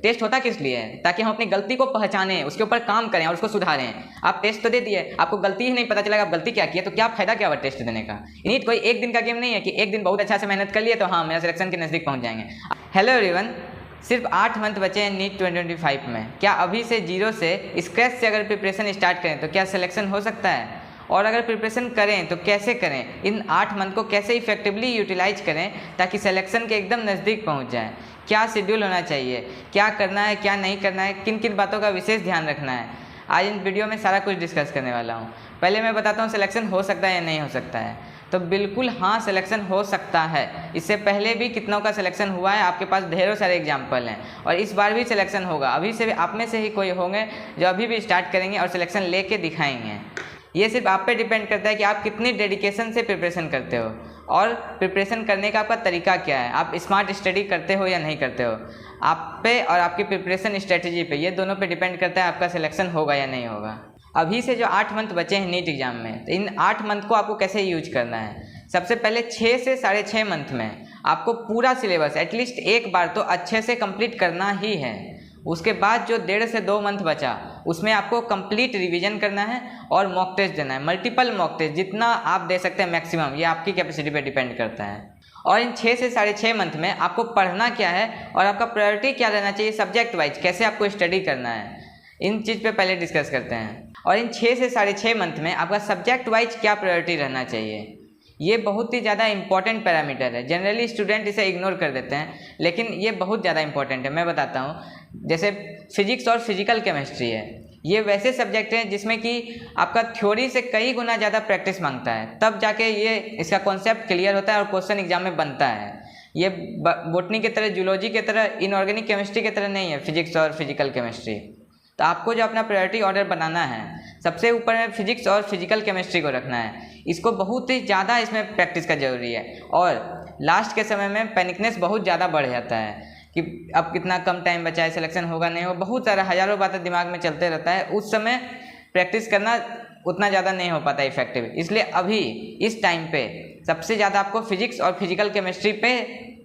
Test होता किस लिए है? ताकि हम अपनी गलती को पहचानें, उसके ऊपर काम करें और उसको सुधारें। आप टेस्ट तो दे दिए, आपको गलती ही नहीं पता चलेगा आप गलती क्या की है, तो क्या फायदा क्या हुआ टेस्ट देने का? नीट कोई एक दिन का गेम नहीं है कि एक दिन बहुत अच्छा से मेहनत कर लिए तो हाँ मेरा सिलेक्शन के नज़दीक पहुँच जाएंगे। हेलो एवरीवन, सिर्फ 8 मंथ बचे हैं नीट 2025 में। क्या अभी से जीरो से स्क्रैच से अगर प्रिपरेशन स्टार्ट करें तो क्या सिलेक्शन हो सकता है? और अगर प्रिपरेशन करें तो कैसे करें? इन 8 मंथ को कैसे इफेक्टिवली यूटिलाइज करें ताकि सिलेक्शन के एकदम नज़दीक पहुंच जाएं? क्या शेड्यूल होना चाहिए, क्या करना है, क्या नहीं करना है, किन किन बातों का विशेष ध्यान रखना है, आज इन वीडियो में सारा कुछ डिस्कस करने वाला हूँ। पहले मैं बताता हूँ सिलेक्शन हो सकता है या नहीं हो सकता है। तो बिल्कुल हाँ, सिलेक्शन हो सकता है। इससे पहले भी कितनों का सिलेक्शन हुआ है, आपके पास ढेरों सारे एग्जाम्पल हैं, और इस बार भी सिलेक्शन होगा। अभी से भी आप में से ही कोई होंगे जो अभी भी स्टार्ट करेंगे और सिलेक्शन लेके दिखाएंगे। ये सिर्फ आप पे डिपेंड करता है कि आप कितनी डेडिकेशन से प्रिपरेशन करते हो और प्रिपरेशन करने का आपका तरीका क्या है, आप स्मार्ट स्टडी करते हो या नहीं करते हो। आप पे और आपकी प्रिपरेशन स्ट्रेटजी पे, ये दोनों पे डिपेंड करता है आपका सिलेक्शन होगा या नहीं होगा। अभी से जो 8 मंथ बचे हैं नीट एग्जाम में, तो इन 8 मंथ को आपको कैसे यूज करना है? सबसे पहले 6 से 6.5 मंथ में आपको पूरा सिलेबस एटलीस्ट एक बार तो अच्छे से कंप्लीट करना ही है। उसके बाद जो 1.5 से 2 मंथ बचा उसमें आपको कंप्लीट रिवीजन करना है और मॉक टेस्ट देना है, मल्टीपल मॉक टेस्ट, जितना आप दे सकते हैं मैक्सिमम, ये आपकी कैपेसिटी पे डिपेंड करता है। और इन 6 से 6.5 मंथ में आपको पढ़ना क्या है और आपका प्रायोरिटी क्या रहना चाहिए सब्जेक्ट वाइज, कैसे आपको स्टडी करना है, इन चीज़ पे पहले डिस्कस करते हैं। और इन 6 से 6.5 मंथ में आपका सब्जेक्ट वाइज क्या प्रायोरिटी रहना चाहिए, ये बहुत ही ज़्यादा इंपॉर्टेंट पैरामीटर है। जनरली स्टूडेंट इसे इग्नोर कर देते हैं, लेकिन ये बहुत ज़्यादा इंपॉर्टेंट है। मैं बताता हूँ, जैसे फिजिक्स और फिजिकल केमिस्ट्री है, ये वैसे सब्जेक्ट हैं जिसमें कि आपका थ्योरी से कई गुना ज़्यादा प्रैक्टिस मांगता है, तब जाके ये इसका कॉन्सेप्ट क्लियर होता है और क्वेश्चन एग्जाम में बनता है। ये बोटनी की तरह, जूलॉजी की तरह, इनऑर्गेनिक केमिस्ट्री की तरह नहीं है फिजिक्स और फिजिकल केमिस्ट्री। तो आपको जो अपना प्रायोरिटी ऑर्डर बनाना है, सबसे ऊपर में फिजिक्स और फिजिकल केमिस्ट्री को रखना है। इसको बहुत ही ज़्यादा इसमें प्रैक्टिस का जरूरी है। और लास्ट के समय में पैनिकनेस बहुत ज़्यादा बढ़ जाता है कि अब कितना कम टाइम बचा है, सिलेक्शन होगा नहीं होगा, बहुत सारा हज़ारों बातें दिमाग में चलते रहता है। उस समय प्रैक्टिस करना उतना ज़्यादा नहीं हो पाता इफेक्टिव। इसलिए अभी इस टाइम पे सबसे ज़्यादा आपको फिजिक्स और फिजिकल केमिस्ट्री पे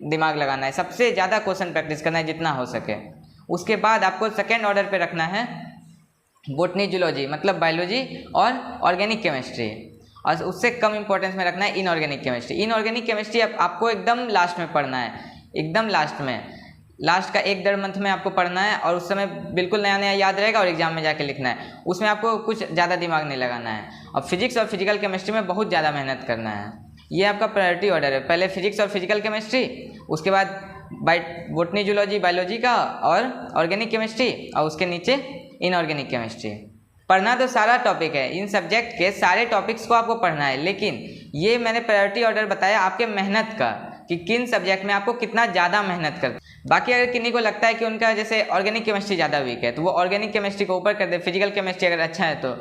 दिमाग लगाना है, सबसे ज़्यादा क्वेश्चन प्रैक्टिस करना है जितना हो सके। उसके बाद आपको सेकेंड ऑर्डर पे रखना है बोटनी, जूलॉजी मतलब बायोलॉजी और ऑर्गेनिक केमिस्ट्री, और उससे कम इंपॉर्टेंस में रखना है इनऑर्गेनिक केमिस्ट्री। इनऑर्गेनिक केमिस्ट्री आपको एकदम लास्ट में पढ़ना है, एकदम लास्ट में, लास्ट का 1-1.5 मंथ में आपको पढ़ना है, और उस समय बिल्कुल नया नया याद रहेगा और एग्जाम में जाके लिखना है। उसमें आपको कुछ ज़्यादा दिमाग नहीं लगाना है, और फिजिक्स और फिजिकल केमिस्ट्री में बहुत ज़्यादा मेहनत करना है। ये आपका प्रायोरिटी ऑर्डर है, पहले फिजिक्स और फिजिकल केमिस्ट्री, उसके बाद बोटनी, जूलॉजी, बायोलॉजी का और ऑर्गेनिक केमिस्ट्री, और उसके नीचे इनऑर्गेनिक केमिस्ट्री। पढ़ना तो सारा टॉपिक है, इन सब्जेक्ट के सारे टॉपिक्स को आपको पढ़ना है, लेकिन ये मैंने प्रायोरिटी ऑर्डर बताया आपके मेहनत का कि किन सब्जेक्ट में आपको कितना ज़्यादा मेहनत करना। बाकी अगर किन्हीं को लगता है कि उनका जैसे ऑर्गेनिक केमिस्ट्री ज़्यादा वीक है तो वो ऑर्गेनिक केमिस्ट्री को ऊपर कर दे, फिजिकल केमिस्ट्री अगर अच्छा है तो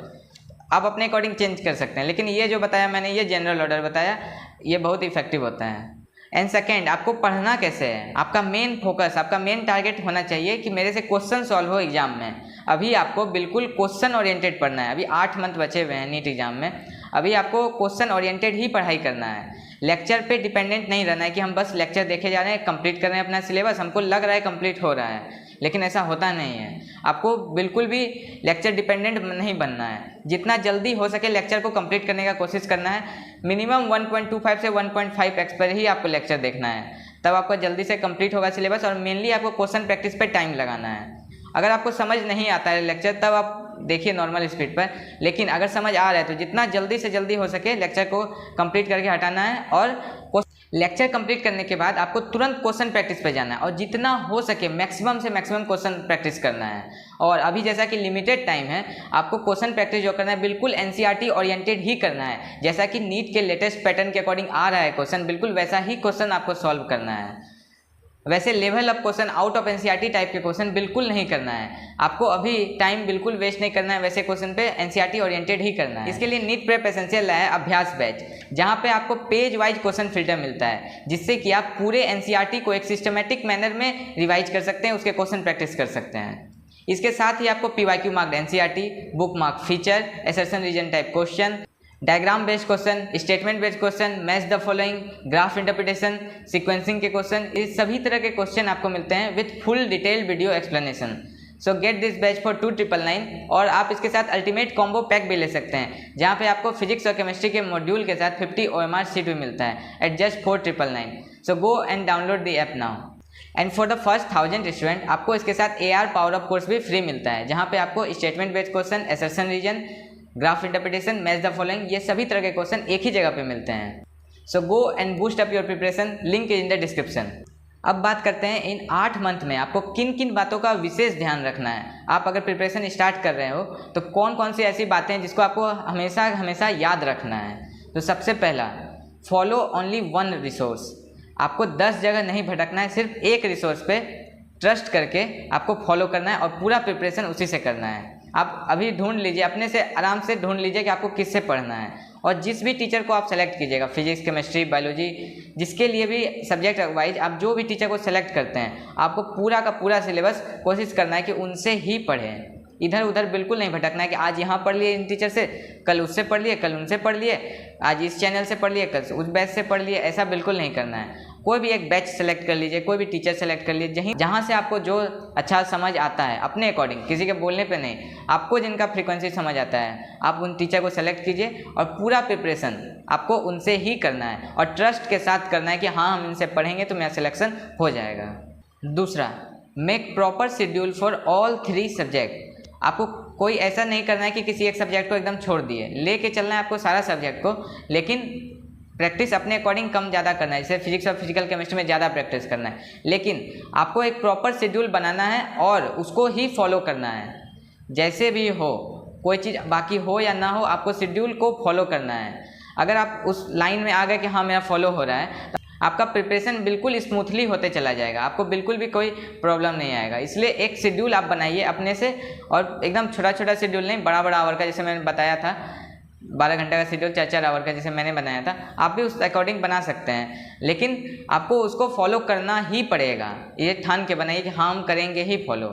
आप अपने अकॉर्डिंग चेंज कर सकते हैं। लेकिन ये जो बताया मैंने, ये जनरल ऑर्डर बताया, ये बहुत इफेक्टिव होता है। एंड सेकेंड, आपको पढ़ना कैसे है, आपका मेन फोकस, आपका मेन टारगेट होना चाहिए कि मेरे से क्वेश्चन सॉल्व हो एग्जाम में। अभी आपको बिल्कुल क्वेश्चन ओरिएंटेड पढ़ना है। अभी 8 मंथ बचे हुए हैं नीट एग्जाम में, अभी आपको क्वेश्चन ओरिएंटेड ही पढ़ाई करना है। लेक्चर पे डिपेंडेंट नहीं रहना है कि हम बस लेक्चर देखे जा रहे हैं, कंप्लीट कर रहे हैं अपना सिलेबस, हमको लग रहा है कंप्लीट हो रहा है, लेकिन ऐसा होता नहीं है। आपको बिल्कुल भी लेक्चर डिपेंडेंट नहीं बनना है। जितना जल्दी हो सके लेक्चर को कंप्लीट करने का कोशिश करना है। मिनिमम 1.25 से 1.5x पर ही आपको लेक्चर देखना है, तब आपको जल्दी से कंप्लीट होगा सिलेबस। और मेनली आपको क्वेश्चन प्रैक्टिस पे टाइम लगाना है। अगर आपको समझ नहीं आता है लेक्चर, तब आप देखिए नॉर्मल स्पीड पर, लेकिन अगर समझ आ रहा है तो जितना जल्दी से जल्दी हो सके लेक्चर को कंप्लीट करके हटाना है। और लेक्चर कंप्लीट करने के बाद आपको तुरंत क्वेश्चन प्रैक्टिस पे जाना है और जितना हो सके मैक्सिमम से मैक्सिमम क्वेश्चन प्रैक्टिस करना है। और अभी जैसा कि लिमिटेड टाइम है, आपको क्वेश्चन प्रैक्टिस जो करना है बिल्कुल एनसीईआरटी ओरिएंटेड ही करना है। जैसा कि नीट के लेटेस्ट पैटर्न के अकॉर्डिंग आ रहा है क्वेश्चन, बिल्कुल वैसा ही क्वेश्चन आपको सॉल्व करना है। वैसे level up question, out of NCERT type के क्वेश्चन बिल्कुल नहीं करना है। आपको अभी टाइम बिल्कुल वेस्ट नहीं करना है, वैसे क्वेश्चन पे एनसीईआरटी ओरिएंटेड ही करना है। इसके लिए नीट प्रेप एसेंशियल है अभ्यास बैच, जहाँ पे आपको पेज वाइज क्वेश्चन फिल्टर मिलता है, जिससे कि आप पूरे एनसीईआरटी को एक सिस्टमेटिक मैनर में रिवाइज कर सकते हैं, उसके क्वेश्चन प्रैक्टिस कर सकते हैं। इसके साथ ही आपको PYQ marked NCERT, book mark feature, assertion reason type question, diagram based question, statement based question, match the following, graph interpretation, sequencing के क्वेश्चन, इस सभी तरह के क्वेश्चन आपको मिलते हैं with full detail video explanation. So get this batch for 2999 और आप इसके साथ अल्टीमेट कॉम्बो पैक भी ले सकते हैं जहाँ पे आपको फिजिक्स और केमिस्ट्री के मॉड्यूल के साथ 50 OMR सीट भी मिलता है at just 4999। So go and download the app now. And for the first 1000 student आपको इसके साथ AR पावर अप कोर्स भी फ्री मिलता है जहाँ पे आपको statement based question, assertion reason, graph interpretation, match the following, ये सभी तरह के क्वेश्चन एक ही जगह पे मिलते हैं। So go and boost up your preparation, link is in the description. अब बात करते हैं इन 8 मंथ में आपको किन किन बातों का विशेष ध्यान रखना है। आप अगर प्रिपरेशन स्टार्ट कर रहे हो तो कौन कौन सी ऐसी बातें हैं जिसको आपको हमेशा हमेशा याद रखना है। तो सबसे पहला, फॉलो ओनली वन रिसोर्स। आपको 10 जगह नहीं भटकना है, सिर्फ एक रिसोर्स पे ट्रस्ट करके आपको फॉलो करना है और पूरा प्रिपरेशन उसी से करना है। आप अभी ढूंढ लीजिए, अपने से आराम से ढूंढ लीजिए कि आपको किससे पढ़ना है और जिस भी टीचर को आप सेलेक्ट कीजिएगा, फिजिक्स, केमिस्ट्री, बायोलॉजी, जिसके लिए भी सब्जेक्ट वाइज आप जो भी टीचर को सेलेक्ट करते हैं, आपको पूरा का पूरा सिलेबस कोशिश करना है कि उनसे ही पढ़ें। इधर उधर बिल्कुल नहीं भटकना है कि आज यहाँ पढ़ लिए इन टीचर से, कल उससे पढ़ लिए, कल उनसे पढ़ लिए, आज इस चैनल से पढ़ लिए, कल उस बैच से पढ़ लिए, ऐसा बिल्कुल नहीं करना है। कोई भी एक बैच सेलेक्ट कर लीजिए, कोई भी टीचर सेलेक्ट कर लीजिए, जहाँ से आपको जो अच्छा समझ आता है अपने अकॉर्डिंग, किसी के बोलने पे नहीं, आपको जिनका फ्रीक्वेंसी समझ आता है आप उन टीचर को सेलेक्ट कीजिए और पूरा प्रिपरेशन आपको उनसे ही करना है और ट्रस्ट के साथ करना है कि हाँ हम इनसे पढ़ेंगे तो मेरा सिलेक्शन हो जाएगा। दूसरा, make proper schedule for all 3 subject. आपको कोई ऐसा नहीं करना है कि किसी एक सब्जेक्ट को एकदम छोड़ दिए, लेके चलना है आपको सारा सब्जेक्ट को, लेकिन प्रैक्टिस अपने अकॉर्डिंग कम ज़्यादा करना है। जैसे फिजिक्स और फिजिकल केमिस्ट्री में ज़्यादा प्रैक्टिस करना है, लेकिन आपको एक प्रॉपर शेड्यूल बनाना है और उसको ही फॉलो करना है। जैसे भी हो, कोई चीज़ बाकी हो या ना हो, आपको शेड्यूल को फॉलो करना है। अगर आप उस लाइन में आ गए कि हाँ मेरा फॉलो हो रहा है, तो आपका प्रिपरेशन बिल्कुल स्मूथली होते चला जाएगा, आपको बिल्कुल भी कोई प्रॉब्लम नहीं आएगा। इसलिए एक शेड्यूल आप बनाइए अपने से, और एकदम छोटा छोटा शेड्यूल नहीं, बड़ा बड़ा आवर का, जैसे मैंने बताया था 12 घंटे का शेड्यूल 4-4 आवर का जैसे मैंने बनाया था, आप भी उस अकॉर्डिंग बना सकते हैं, लेकिन आपको उसको फॉलो करना ही पड़ेगा। ये ठान के बनाइए कि हाँ हम करेंगे ही फॉलो,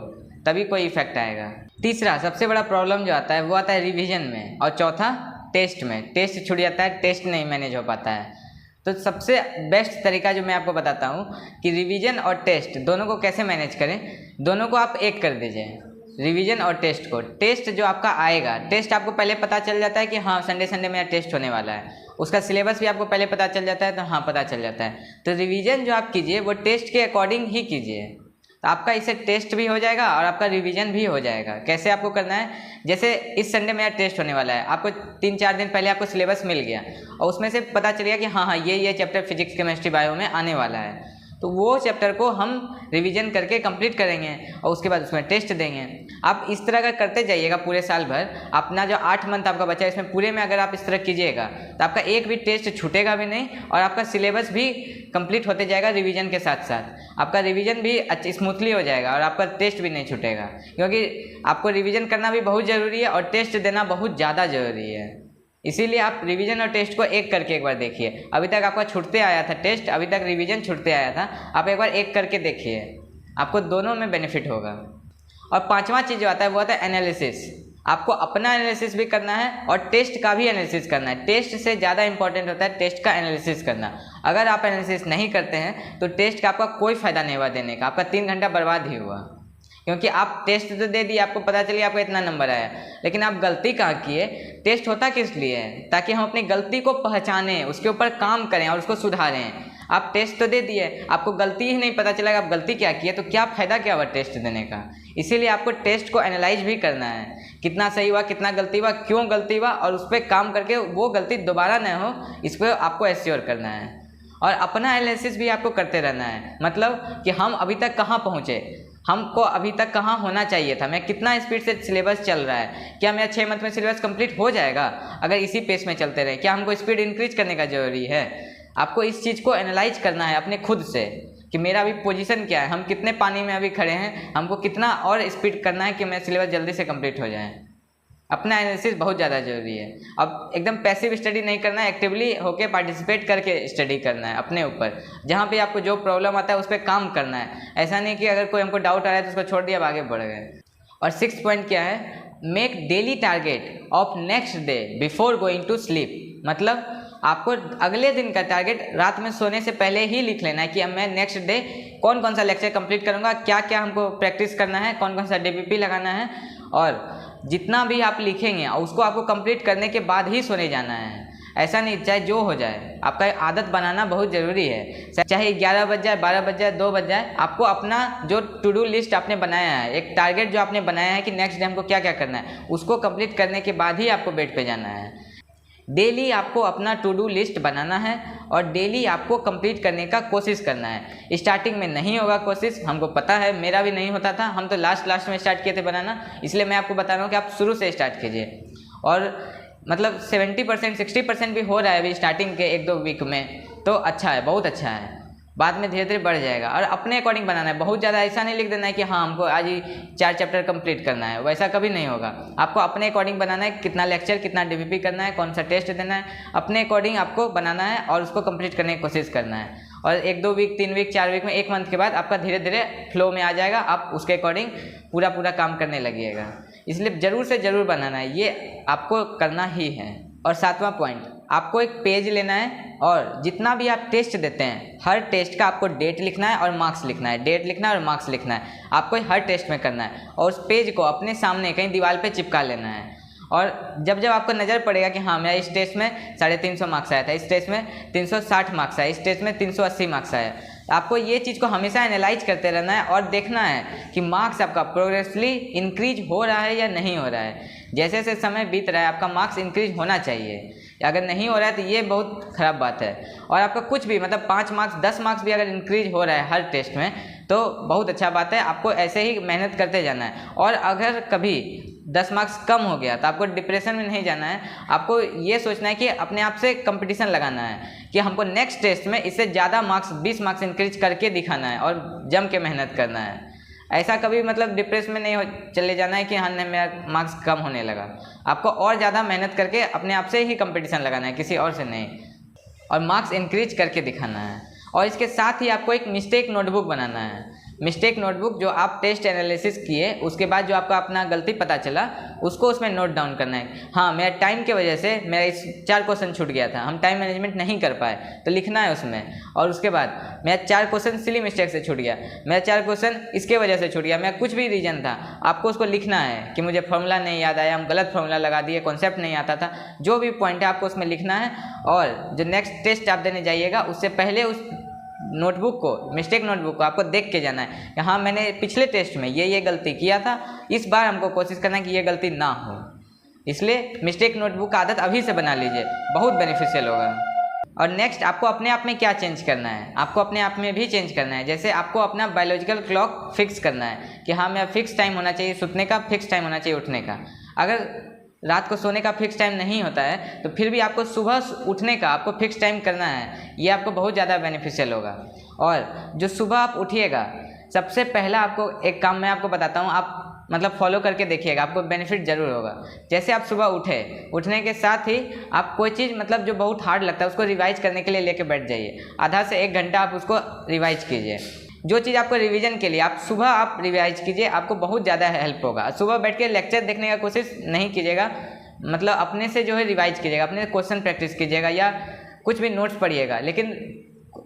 तभी कोई इफेक्ट आएगा। तीसरा सबसे बड़ा प्रॉब्लम जो आता है वो आता है रिवीजन में, और चौथा टेस्ट में। टेस्ट छूट जाता है, टेस्ट नहीं मैनेज हो पाता है। तो सबसे बेस्ट तरीका जो मैं आपको बताता हूँ कि रिवीजन और टेस्ट दोनों को कैसे मैनेज करें। दोनों को आप एक कर दीजिए, रिवीजन और टेस्ट को। टेस्ट जो आपका आएगा, टेस्ट आपको पहले पता चल जाता है कि हाँ संडे मेरा टेस्ट होने वाला है, उसका सिलेबस भी आपको पहले पता चल जाता है, तो हाँ पता चल जाता है। तो रिवीजन जो आप कीजिए वो टेस्ट के अकॉर्डिंग ही कीजिए, तो आपका इससे टेस्ट भी हो जाएगा और आपका रिवीजन भी हो जाएगा। कैसे आपको करना है, जैसे इस संडे मेरा टेस्ट होने वाला है, आपको 3-4 दिन पहले आपको सिलेबस मिल गया और उसमें से पता चल गया कि हाँ ये चैप्टर फिजिक्स, केमिस्ट्री, बायो में आने वाला है, तो वो चैप्टर को हम रिवीजन करके कंप्लीट करेंगे और उसके बाद उसमें टेस्ट देंगे। आप इस तरह का करते जाइएगा पूरे साल भर। अपना जो 8 मंथ आपका बचा है, इसमें पूरे में अगर आप इस तरह कीजिएगा तो आपका एक भी टेस्ट छूटेगा भी नहीं और आपका सिलेबस भी कंप्लीट होते जाएगा रिवीजन के साथ साथ। आपका रिवीजन भी स्मूथली हो जाएगा और आपका टेस्ट भी नहीं छूटेगा, क्योंकि आपको रिवीजन करना भी बहुत ज़रूरी है और टेस्ट देना बहुत ज़्यादा ज़रूरी है। इसीलिए आप रिवीजन और टेस्ट को एक करके एक बार देखिए। अभी तक आपका छूटते आया था टेस्ट, अभी तक रिवीजन छूटते आया था, आप एक बार एक करके देखिए, आपको दोनों में बेनिफिट होगा। और 5वां चीज़ जो आता है वो आता है एनालिसिस। आपको अपना एनालिसिस भी करना है और टेस्ट का भी एनालिसिस करना है। टेस्ट से ज़्यादा इंपॉर्टेंट होता है टेस्ट का एनालिसिस करना। अगर आप एनालिसिस नहीं करते हैं तो टेस्ट का आपका कोई फ़ायदा नहीं हुआ देने का, आपका 3 घंटा बर्बाद ही हुआ, क्योंकि आप टेस्ट तो दे दिए, आपको पता चलिए आपको इतना नंबर आया, लेकिन आप गलती कहाँ किए। टेस्ट होता किस लिए है, ताकि हम अपनी गलती को पहचानें, उसके ऊपर काम करें और उसको सुधारें। आप टेस्ट तो दे दिए, आपको गलती ही नहीं पता चला आप गलती क्या किए, तो क्या फ़ायदा क्या हुआ टेस्ट देने का। इसीलिए आपको टेस्ट को एनालाइज भी करना है, कितना सही हुआ, कितना गलती हुआ, क्यों गलती हुआ, और उस पर काम करके वो गलती दोबारा न हो, इस पर आपको एश्योर करना है। और अपना एनालिसिस भी आपको करते रहना है, मतलब कि हम अभी तक कहाँ पहुँचे, हमको अभी तक कहाँ होना चाहिए था, मैं कितना स्पीड से सिलेबस चल रहा है, क्या मेरा 6 मंथ में सिलेबस कंप्लीट हो जाएगा अगर इसी पेस में चलते रहे, क्या हमको स्पीड इंक्रीज करने का ज़रूरी है। आपको इस चीज़ को एनालाइज करना है अपने खुद से कि मेरा अभी पोजीशन क्या है, हम कितने पानी में अभी खड़े हैं, हमको कितना और स्पीड करना है कि मेरा सिलेबस जल्दी से कंप्लीट हो जाए। अपना एनालिसिस बहुत ज़्यादा ज़रूरी है। अब एकदम पैसिव स्टडी नहीं करना है, एक्टिवली होके पार्टिसिपेट करके स्टडी करना है अपने ऊपर। जहाँ पे आपको जो प्रॉब्लम आता है उस पर काम करना है। ऐसा नहीं कि अगर कोई हमको डाउट आ रहा है तो उसको छोड़ दिया अब आगे बढ़ गए। और 6th पॉइंट क्या है, make daily target of next day before going to sleep. मतलब आपको अगले दिन का टारगेट रात में सोने से पहले ही लिख लेना है कि अब मैं नेक्स्ट डे कौन कौन सा लेक्चर कंप्लीट करूंगा, क्या क्या हमको प्रैक्टिस करना है, कौन कौन सा डीपीपी लगाना है, और जितना भी आप लिखेंगे उसको आपको कंप्लीट करने के बाद ही सोने जाना है। ऐसा नहीं चाहे जो हो जाए, आपका आदत बनाना बहुत ज़रूरी है। चाहे 11 बज जाए, 12 बज जाए, 2 बज जाए, आपको अपना जो टू डू लिस्ट आपने बनाया है, एक टारगेट जो आपने बनाया है कि नेक्स्ट डे हमको क्या क्या करना है, उसको कंप्लीट करने के बाद ही आपको बेड पे जाना है। डेली आपको अपना टू डू लिस्ट बनाना है और डेली आपको कंप्लीट करने का कोशिश करना है। स्टार्टिंग में नहीं होगा कोशिश, हमको पता है, मेरा भी नहीं होता था, हम तो लास्ट में स्टार्ट किए थे बनाना, इसलिए मैं आपको बता रहा हूँ कि आप शुरू से स्टार्ट कीजिए। और मतलब 70% 60% भी हो रहा है अभी स्टार्टिंग के 1-2 वीक में, तो अच्छा है, बहुत अच्छा है। बाद में धीरे धीरे बढ़ जाएगा। और अपने अकॉर्डिंग बनाना है, बहुत ज़्यादा ऐसा नहीं लिख देना है कि हाँ हमको आज ही 4 चैप्टर कंप्लीट करना है, वैसा कभी नहीं होगा। आपको अपने अकॉर्डिंग बनाना है, कितना लेक्चर, कितना डीपीपी करना है, कौन सा टेस्ट देना है, अपने अकॉर्डिंग आपको बनाना है और उसको कंप्लीट करने की कोशिश करना है। और 1-2 वीक, 3 वीक, 4 वीक में, 1 मंथ के बाद आपका धीरे धीरे फ्लो में आ जाएगा, आप उसके अकॉर्डिंग पूरा काम करने लगिएगा। इसलिए ज़रूर से ज़रूर बनाना है, ये आपको करना ही है। और 7वां पॉइंट, आपको एक पेज लेना है और जितना भी आप टेस्ट देते हैं, हर टेस्ट का आपको डेट लिखना है और मार्क्स लिखना है, डेट लिखना है और मार्क्स लिखना है, आपको हर टेस्ट में करना है। और उस पेज को अपने सामने कहीं दीवार पे चिपका लेना है। और जब जब आपको नज़र पड़ेगा कि हाँ मेरा इस टेस्ट में 350 मार्क्स आया था, इस टेस्ट में 360 मार्क्स आया, इस टेस्ट में 380 मार्क्स आया, आपको ये चीज़ को हमेशा एनालाइज करते रहना है और देखना है कि मार्क्स आपका प्रोग्रेसफुली इंक्रीज हो रहा है या नहीं हो रहा है। जैसे जैसे समय बीत रहा है आपका मार्क्स इंक्रीज होना चाहिए, अगर नहीं हो रहा है तो ये बहुत ख़राब बात है। और आपका कुछ भी मतलब 5 मार्क्स 10 मार्क्स भी अगर इंक्रीज हो रहा है हर टेस्ट में तो बहुत अच्छा बात है, आपको ऐसे ही मेहनत करते जाना है। और अगर कभी 10 मार्क्स कम हो गया तो आपको डिप्रेशन में नहीं जाना है, आपको ये सोचना है कि अपने आप से कंपटीशन लगाना है कि हमको नेक्स्ट टेस्ट में इससे ज़्यादा मार्क्स 20 मार्क्स इंक्रीज करके दिखाना है और जम के मेहनत करना है। ऐसा कभी मतलब डिप्रेशन में नहीं चले जाना है कि हाँ नहीं मेरा मार्क्स कम होने लगा, आपको और ज़्यादा मेहनत करके अपने आप से ही कंपटीशन लगाना है, किसी और से नहीं, और मार्क्स इंक्रीज करके दिखाना है। और इसके साथ ही आपको एक मिस्टेक नोटबुक बनाना है। मिस्टेक नोटबुक जो आप टेस्ट एनालिसिस किए उसके बाद जो आपका अपना गलती पता चला उसको उसमें नोट डाउन करना है। हाँ मेरा टाइम की वजह से मेरा इस 4 क्वेश्चन छूट गया था, हम टाइम मैनेजमेंट नहीं कर पाए, तो लिखना है उसमें। और उसके बाद मेरा 4 क्वेश्चन सिली मिस्टेक से छूट गया, मेरा 4 क्वेश्चन इसके वजह से छूट गया, मेरा कुछ भी रीजन था, आपको उसको लिखना है कि मुझे फॉर्मूला नहीं याद आया, हम गलत फॉर्मूला लगा दिए, कॉन्सेप्ट नहीं आता था, जो भी पॉइंट है आपको उसमें लिखना है। और जो नेक्स्ट टेस्ट आप देने जाइएगा उससे पहले उस नोटबुक को, मिस्टेक नोटबुक को आपको देख के जाना है कि हाँ मैंने पिछले टेस्ट में ये गलती किया था, इस बार हमको कोशिश करना है कि ये गलती ना हो। इसलिए मिस्टेक नोटबुक का आदत अभी से बना लीजिए, बहुत बेनिफिशियल होगा। और नेक्स्ट आपको अपने आप में क्या चेंज करना है, आपको अपने आप में भी चेंज करना है। जैसे आपको अपना बायोलॉजिकल क्लॉक फिक्स करना है कि हाँ मेरा फिक्स टाइम होना चाहिए सोने का, फिक्स टाइम होना चाहिए उठने का। अगर रात को सोने का फिक्स टाइम नहीं होता है तो फिर भी आपको सुबह उठने का आपको फिक्स टाइम करना है, ये आपको बहुत ज़्यादा बेनिफिशियल होगा। और जो सुबह आप उठिएगा, सबसे पहला आपको एक काम मैं आपको बताता हूँ, आप मतलब फॉलो करके देखिएगा, आपको बेनिफिट ज़रूर होगा। जैसे आप सुबह उठने के साथ ही आप कोई चीज़ मतलब जो बहुत हार्ड लगता है उसको रिवाइज करने के लिए लेके बैठ जाइए, आधा से 1 घंटा आप उसको रिवाइज कीजिए। जो चीज़ आपको रिवीजन के लिए आप सुबह रिवाइज कीजिए, आपको बहुत ज़्यादा हेल्प होगा। सुबह बैठ के लेक्चर देखने का कोशिश नहीं कीजिएगा, मतलब अपने से जो है रिवाइज कीजिएगा, अपने क्वेश्चन प्रैक्टिस कीजिएगा या कुछ भी नोट्स पढ़िएगा, लेकिन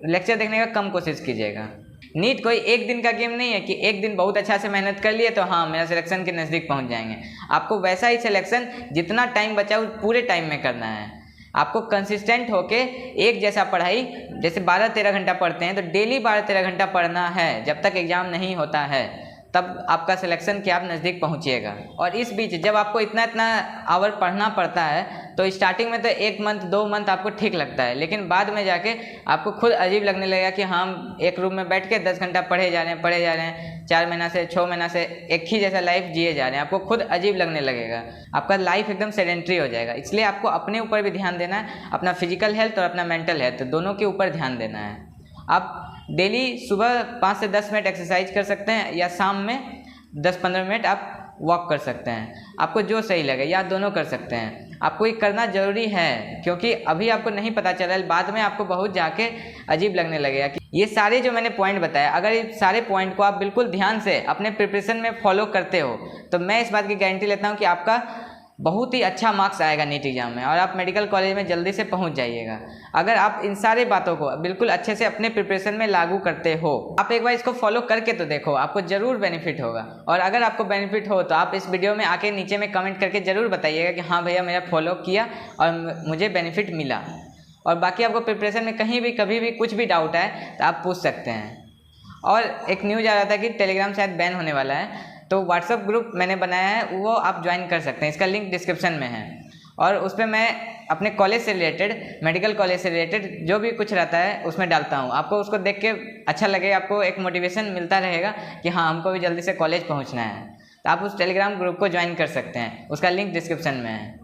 लेक्चर देखने का कम कोशिश कीजिएगा। नीट कोई एक दिन का गेम नहीं है कि एक दिन बहुत अच्छा से मेहनत कर लिए तो हाँ मेरा सिलेक्शन के नज़दीक पहुँच जाएंगे। आपको वैसा ही सिलेक्शन जितना टाइम बचा उस पूरे टाइम में करना है। आपको कंसिस्टेंट होके एक जैसा पढ़ाई, जैसे 12-13 घंटा पढ़ते हैं तो डेली 12-13 घंटा पढ़ना है, जब तक एग्ज़ाम नहीं होता है तब आपका सिलेक्शन के आप नज़दीक पहुंचिएगा। और इस बीच जब आपको इतना आवर पढ़ना पड़ता है तो स्टार्टिंग में तो 1 मंथ 2 मंथ आपको ठीक लगता है, लेकिन बाद में जाके आपको खुद अजीब लगने लगेगा कि हम एक रूम में बैठ के 10 घंटा पढ़े जा रहे हैं 4 महीना से 6 महीना से एक ही जैसा लाइफ जिए जा रहे हैं, आपको खुद अजीब लगने लगेगा, आपका लाइफ एकदम सेडेंट्री हो जाएगा। इसलिए आपको अपने ऊपर भी ध्यान देना है, अपना फिजिकल हेल्थ और अपना मेंटल हेल्थ दोनों के ऊपर ध्यान देना है। आप डेली सुबह 5 से 10 मिनट एक्सरसाइज कर सकते हैं या शाम में 10-15 मिनट आप वॉक कर सकते हैं, आपको जो सही लगे, या दोनों कर सकते हैं। आपको ये करना ज़रूरी है क्योंकि अभी आपको नहीं पता चला, बाद में आपको बहुत जाके अजीब लगने लगेगा कि ये सारे जो मैंने पॉइंट बताया, अगर ये सारे पॉइंट को आप बिल्कुल ध्यान से अपने प्रिपरेशन में फॉलो करते हो तो मैं इस बात की गारंटी लेता हूँ कि आपका बहुत ही अच्छा मार्क्स आएगा नीट एग्जाम में और आप मेडिकल कॉलेज में जल्दी से पहुंच जाइएगा। अगर आप इन सारे बातों को बिल्कुल अच्छे से अपने प्रिपरेशन में लागू करते हो, आप एक बार इसको फॉलो करके तो देखो, आपको ज़रूर बेनिफिट होगा। और अगर आपको बेनिफिट हो तो आप इस वीडियो में आके नीचे में कमेंट करके ज़रूर बताइएगा कि हाँ भैया मेरा फॉलो किया और मुझे बेनिफिट मिला। और बाकी आपको प्रिपरेशन में कहीं भी कभी भी कुछ भी डाउट है तो आप पूछ सकते हैं। और एक न्यूज़ आ रहा था कि टेलीग्राम शायद बैन होने वाला है, तो व्हाट्सअप ग्रुप मैंने बनाया है, वो आप ज्वाइन कर सकते हैं, इसका लिंक डिस्क्रिप्शन में है। और उस पर मैं अपने कॉलेज से रिलेटेड, मेडिकल कॉलेज से रिलेटेड जो भी कुछ रहता है उसमें डालता हूँ। आपको उसको देख के अच्छा लगेगा, आपको एक मोटिवेशन मिलता रहेगा कि हाँ हमको भी जल्दी से कॉलेज पहुँचना है, तो आप उस टेलीग्राम ग्रुप को ज्वाइन कर सकते हैं, उसका लिंक डिस्क्रिप्शन में है।